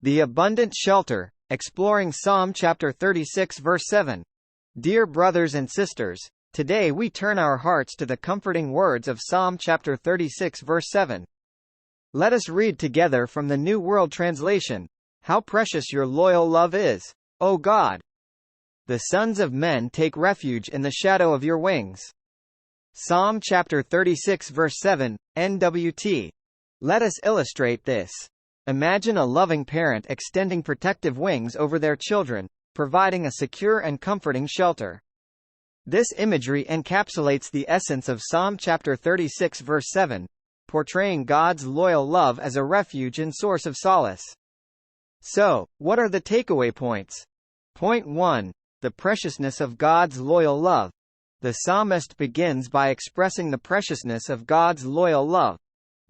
The abundant shelter, exploring Psalm chapter 36 verse 7. Dear brothers and sisters, today we turn our hearts to the comforting words of Psalm chapter 36 verse 7. Let us read together from the New World Translation. How precious your loyal love is, O God! The sons of men take refuge in the shadow of your wings. Psalm chapter 36 verse 7, NWT. Let us illustrate this. Imagine a loving parent extending protective wings over their children, providing a secure and comforting shelter. This imagery encapsulates the essence of Psalm chapter 36 verse 7, portraying God's loyal love as a refuge and source of solace. So, what are the takeaway points? Point 1. The preciousness of God's loyal love. The psalmist begins by expressing the preciousness of God's loyal love.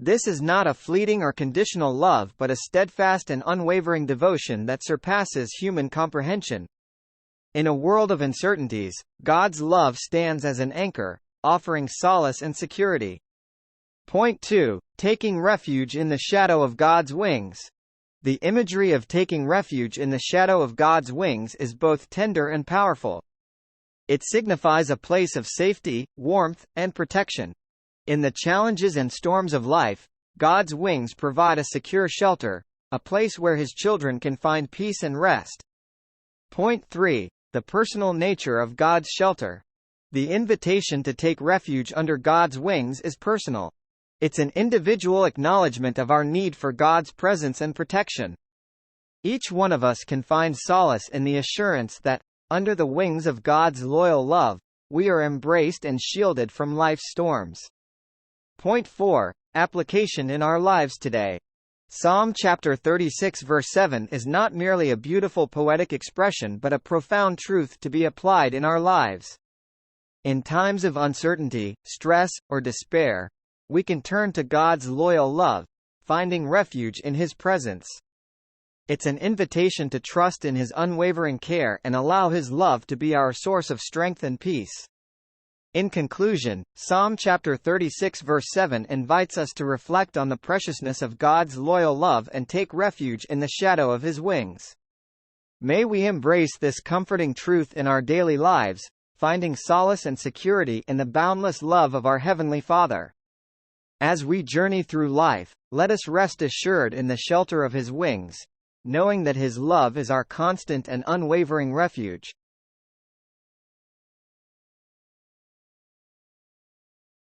This is not a fleeting or conditional love but a steadfast and unwavering devotion that surpasses human comprehension. In a world of uncertainties, God's love stands as an anchor, offering solace and security. Point 2. Taking refuge in the shadow of God's wings. The imagery of taking refuge in the shadow of God's wings is both tender and powerful. It signifies a place of safety, warmth, and protection. In the challenges and storms of life, God's wings provide a secure shelter, a place where His children can find peace and rest. Point 3. The personal nature of God's shelter. The invitation to take refuge under God's wings is personal. It's an individual acknowledgement of our need for God's presence and protection. Each one of us can find solace in the assurance that, under the wings of God's loyal love, we are embraced and shielded from life's storms. Point 4. Application in our lives today. Psalm chapter 36 verse 7 is not merely a beautiful poetic expression but a profound truth to be applied in our lives. In times of uncertainty, stress, or despair, we can turn to God's loyal love, finding refuge in His presence. It's an invitation to trust in His unwavering care and allow His love to be our source of strength and peace. In conclusion, Psalm chapter 36 verse 7 invites us to reflect on the preciousness of God's loyal love and take refuge in the shadow of His wings. May we embrace this comforting truth in our daily lives, finding solace and security in the boundless love of our Heavenly Father. As we journey through life, let us rest assured in the shelter of His wings, knowing that His love is our constant and unwavering refuge.